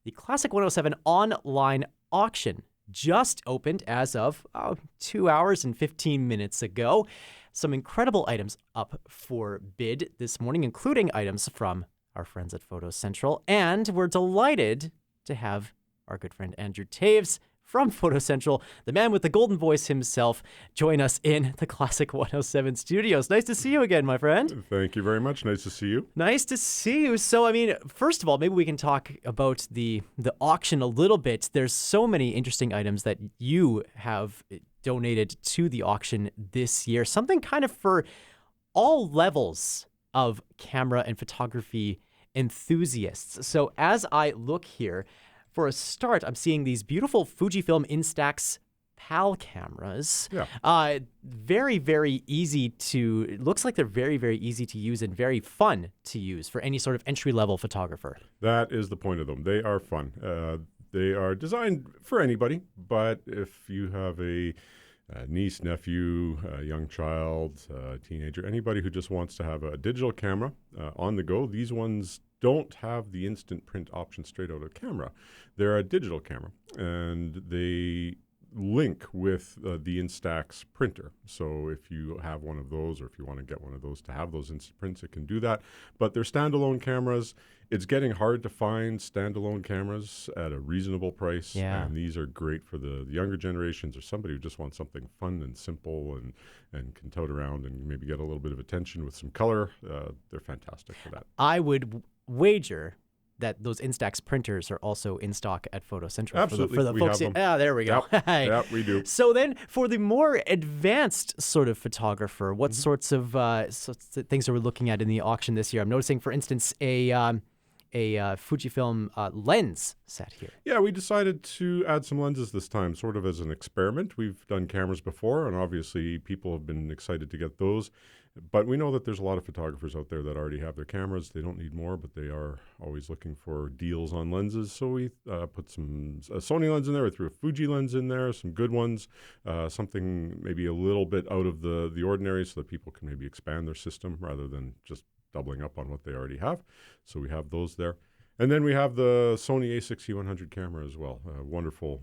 the Classic 107 online auction just opened as of 2 hours and 15 minutes ago. Some incredible items up for bid this morning, including items from our friends at Photo Central. And we're delighted to have our good friend Andrew Taves from Photo Central, the man with the golden voice himself, join us in the Classic 107 studios. Nice to see you again, my friend. Thank you very much. Nice to see you. Nice to see you. So, first of all, maybe we can talk about the auction a little bit. There's so many interesting items that you have donated to the auction this year. Something kind of for all levels of camera and photography enthusiasts. So as I look here, for a start, I'm seeing these beautiful Fujifilm Instax PAL cameras. Yeah. Very, very easy to, it looks like they're very, very easy to use and very fun to use for any sort of entry-level photographer. That is the point of them. They are fun. They are designed for anybody, but if you have a niece, nephew, a young child, a teenager, anybody who just wants to have a digital camera on the go, these ones don't have the instant print option straight out of camera. They're a digital camera, and they link with the Instax printer. So if you have one of those, or if you want to get one of those to have those instant prints, it can do that. But they're standalone cameras. It's getting hard to find standalone cameras at a reasonable price. Yeah. And these are great for the younger generations, or somebody who just wants something fun and simple and can tote around and maybe get a little bit of attention with some color. They're fantastic for that. I would wager that those Instax printers are also in stock at Photo Central. Absolutely. For the We folks. have them. There we go. Yep, we do. So then, for the more advanced sort of photographer, what sorts of things are we looking at in the auction this year? I'm noticing, for instance, a Fujifilm lens set here. Yeah, we decided to add some lenses this time, sort of as an experiment. We've done cameras before, and obviously people have been excited to get those. But we know that there's a lot of photographers out there that already have their cameras. They don't need more, but they are always looking for deals on lenses. So we put some Sony lens in there. We threw a Fuji lens in there, some good ones, something maybe a little bit out of the ordinary so that people can maybe expand their system rather than just doubling up on what they already have. So we have those there. And then we have the Sony a60-100 camera as well. Wonderful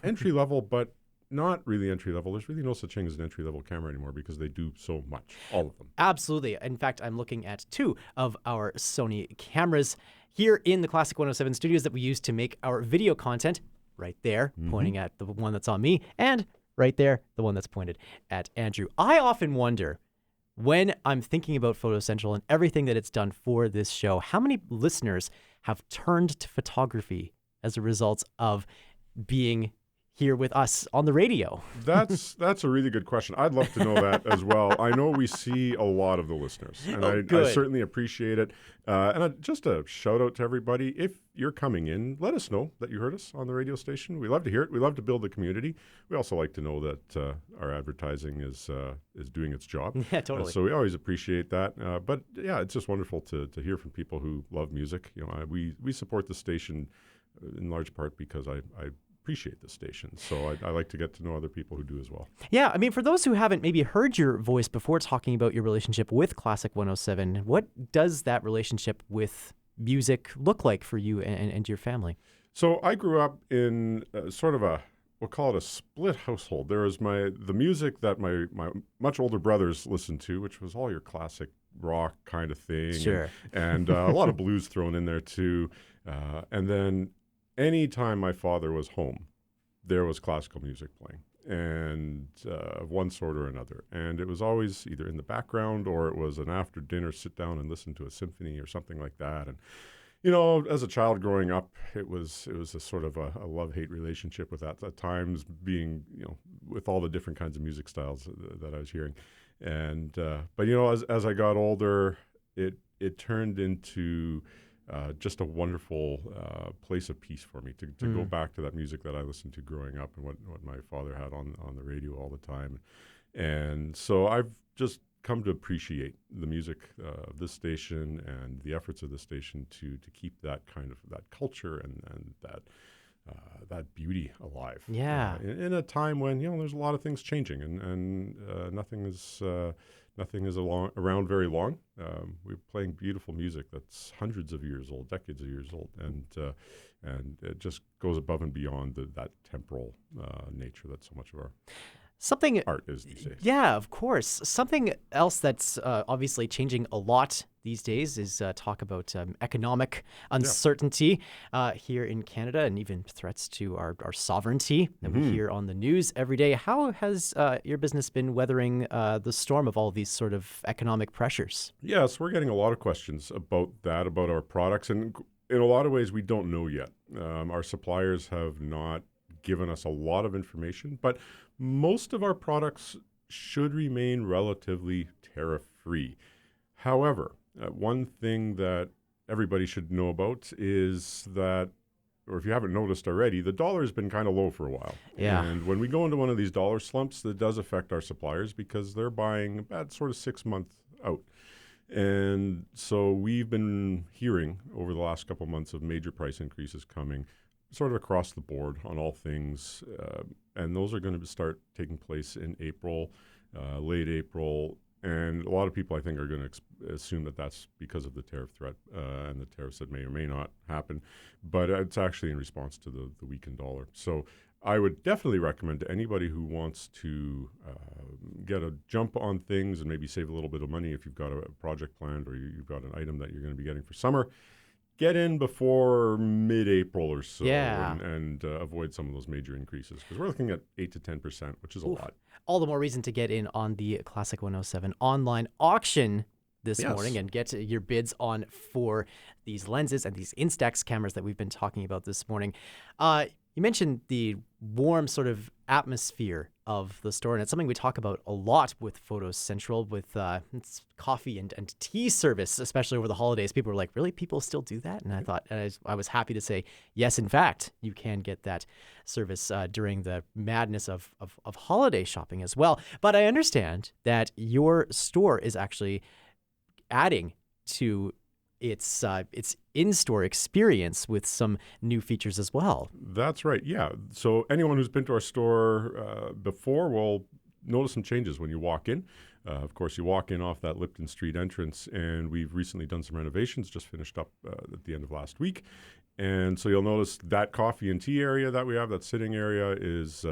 entry level, but not really entry level. There's really no such thing as an entry level camera anymore because they do so much, all of them. Absolutely. In fact, I'm looking at two of our Sony cameras here in the Classic 107 studios that we use to make our video content. Right there, pointing at the one that's on me, and right there, the one that's pointed at Andrew. I often wonder, when I'm thinking about Photo Central and everything that it's done for this show, how many listeners have turned to photography as a result of being here with us on the radio? That's a really good question. I'd love to know that as well. I know we see a lot of the listeners, and I certainly appreciate it. Just a shout out to everybody. If you're coming in, let us know that you heard us on the radio station. We love to hear it. We love to build the community. We also like to know that our advertising is doing its job. Yeah, totally. So we always appreciate that. But yeah, it's just wonderful to hear from people who love music. You know, we support the station in large part because I appreciate the station. So I like to get to know other people who do as well. Yeah, for those who haven't maybe heard your voice before talking about your relationship with Classic 107, what does that relationship with music look like for you and your family? So I grew up in sort of we'll call it a split household. There was the music that my much older brothers listened to, which was all your classic rock kind of thing. Sure. And a lot of blues thrown in there too. And then anytime my father was home, there was classical music playing, and of one sort or another. And it was always either in the background or it was an after dinner sit down and listen to a symphony or something like that. And you know, as a child growing up, it was a sort of a love-hate relationship with that at times, being, you know, with all the different kinds of music styles that I was hearing. And but you know, as I got older, it turned into just a wonderful place of peace for me to go back to that music that I listened to growing up and what my father had on the radio all the time. And so I've just come to appreciate the music of this station and the efforts of the station to keep that kind of that culture and that beauty alive. Yeah. In a time when, you know, there's a lot of things changing and nothing is nothing is around very long. We're playing beautiful music that's hundreds of years old, decades of years old, and it just goes above and beyond that temporal nature that so much of our Something, art is these days. yeah, of course. Something else that's obviously changing a lot these days is talk about economic uncertainty here in Canada, and even threats to our sovereignty that we hear on the news every day. How has your business been weathering the storm of all these sort of economic pressures? Yes, we're getting a lot of questions about that, about our products, and in a lot of ways we don't know yet. Our suppliers have not given us a lot of information, but most of our products should remain relatively tariff-free. However, one thing that everybody should know about is that, or if you haven't noticed already, the dollar has been kind of low for a while. Yeah. And when we go into one of these dollar slumps, that does affect our suppliers because they're buying about sort of 6 months out. And so we've been hearing over the last couple of months of major price increases coming sort of across the board on all things. And those are going to start taking place in April, late April. And a lot of people, I think, are going to assume that that's because of the tariff threat and the tariffs that may or may not happen. But it's actually in response to the weakened dollar. So I would definitely recommend to anybody who wants to get a jump on things and maybe save a little bit of money if you've got a project planned or you've got an item that you're going to be getting for summer, get in before mid-April or so and avoid some of those major increases because we're looking at 8 to 10%, which is a lot. All the more reason to get in on the Classic 107 online auction this morning and get your bids on for these lenses and these Instax cameras that we've been talking about this morning. You mentioned the warm sort of atmosphere of the store, and it's something we talk about a lot with Photos Central, with it's coffee and tea service, especially over the holidays. People were like, really? People still do that? And I thought, I was happy to say, yes, in fact, you can get that service during the madness of holiday shopping as well. But I understand that your store is actually adding to its in-store experience with some new features as well. That's right. Yeah. So anyone who's been to our store before will notice some changes when you walk in. Of course, you walk in off that Lipton Street entrance, and we've recently done some renovations, just finished up at the end of last week. And so you'll notice that coffee and tea area that we have, that sitting area, has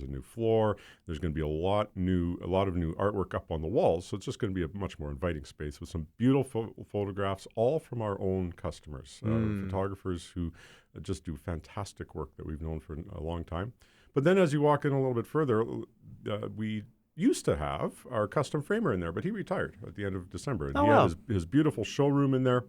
a new floor. There's going to be a lot of new artwork up on the walls. So it's just going to be a much more inviting space with some beautiful photographs, all from our own customers, photographers who just do fantastic work that we've known for a long time. But then as you walk in a little bit further, we used to have our custom framer in there, but he retired at the end of December. And he had his beautiful showroom in there.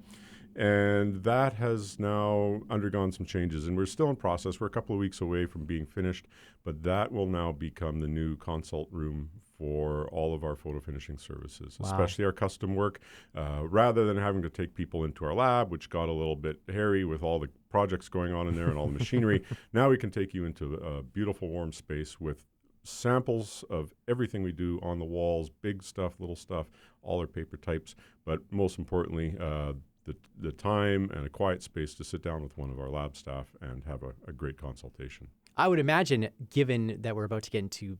And that has now undergone some changes, and we're still in process. We're a couple of weeks away from being finished, but that will now become the new consult room for all of our photo finishing services, especially our custom work. Rather than having to take people into our lab, which got a little bit hairy with all the projects going on in there and all the machinery, now we can take you into a beautiful warm space with samples of everything we do on the walls, big stuff, little stuff, all our paper types, but most importantly, the time and a quiet space to sit down with one of our lab staff and have a great consultation. I would imagine, given that we're about to get into,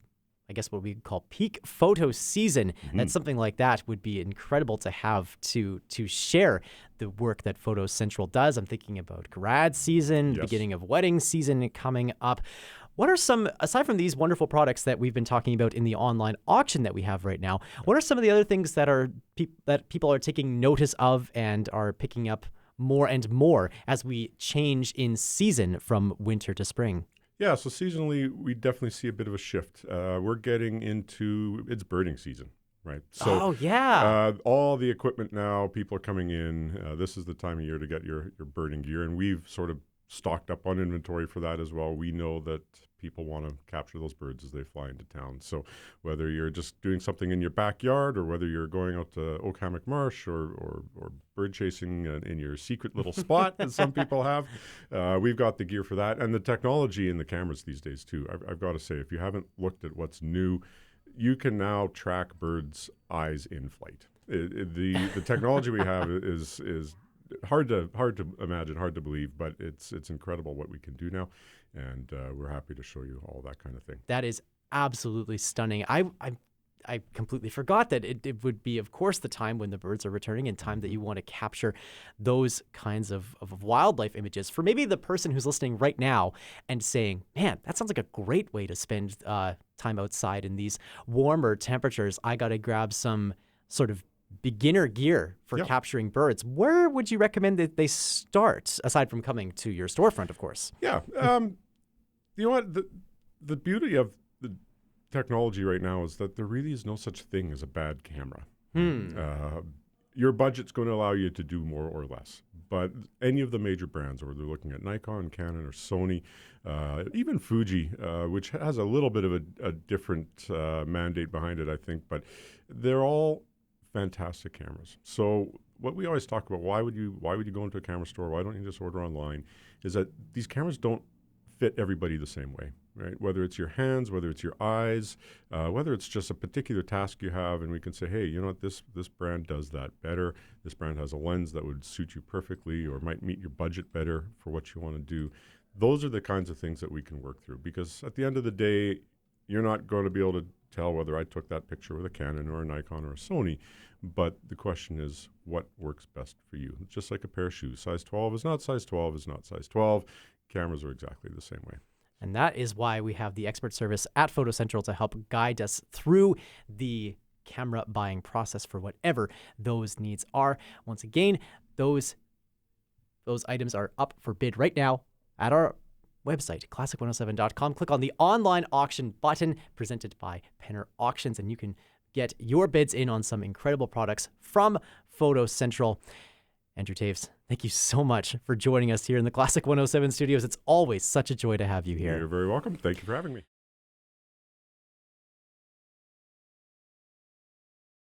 I guess, what we call peak photo season, that something like that would be incredible to have to share the work that Photo Central does. I'm thinking about grad season, beginning of wedding season coming up. What are some, aside from these wonderful products that we've been talking about in the online auction that we have right now, what are some of the other things that that people are taking notice of and are picking up more and more as we change in season from winter to spring? Yeah, so seasonally, we definitely see a bit of a shift. We're getting into, it's birding season, right? So, all the equipment now, people are coming in. This is the time of year to get your birding gear, and we've sort of stocked up on inventory for that as well. We know that people want to capture those birds as they fly into town. So whether you're just doing something in your backyard or whether you're going out to Oak Hammock Marsh or bird chasing in your secret little spot, as some people have, we've got the gear for that. And the technology in the cameras these days too. I've got to say, if you haven't looked at what's new, you can now track birds' eyes in flight. The technology we have is hard to imagine, hard to believe, but it's incredible what we can do now, and we're happy to show you all that kind of thing. That is absolutely stunning. I I completely forgot that it would be, of course, the time when the birds are returning and time that you want to capture those kinds of wildlife images for maybe the person who's listening right now and saying, man, that sounds like a great way to spend time outside in these warmer temperatures. I got to grab some sort of beginner gear for capturing birds. Where would you recommend that they start, aside from coming to your storefront, of course? Yeah. You know what? The beauty of the technology right now is that there really is no such thing as a bad camera. Your budget's going to allow you to do more or less. But any of the major brands, whether they're looking at Nikon, Canon, or Sony, even Fuji, which has a little bit of a different mandate behind it, I think, but they're all fantastic cameras. So what we always talk about, why would you go into a camera store? Why don't you just order online? Is that these cameras don't fit everybody the same way, right? Whether it's your hands, whether it's your eyes, whether it's just a particular task you have, and we can say, hey, you know what, this brand does that better. This brand has a lens that would suit you perfectly or might meet your budget better for what you want to do. Those are the kinds of things that we can work through, because at the end of the day, you're not going to be able to tell whether I took that picture with a Canon or a Nikon or a Sony, but the question is, what works best for you? It's just like a pair of shoes. Size 12 is not size 12 is not size 12. Cameras are exactly the same way. And that is why we have the expert service at Photo Central to help guide us through the camera buying process for whatever those needs are. Once again, those items are up for bid right now at our website, classic107.com. Click on the online auction button presented by Penner Auctions, and you can get your bids in on some incredible products from Photo Central. Andrew Taves, thank you so much for joining us here in the Classic 107 studios. It's always such a joy to have you here. You're very welcome. Thank you for having me.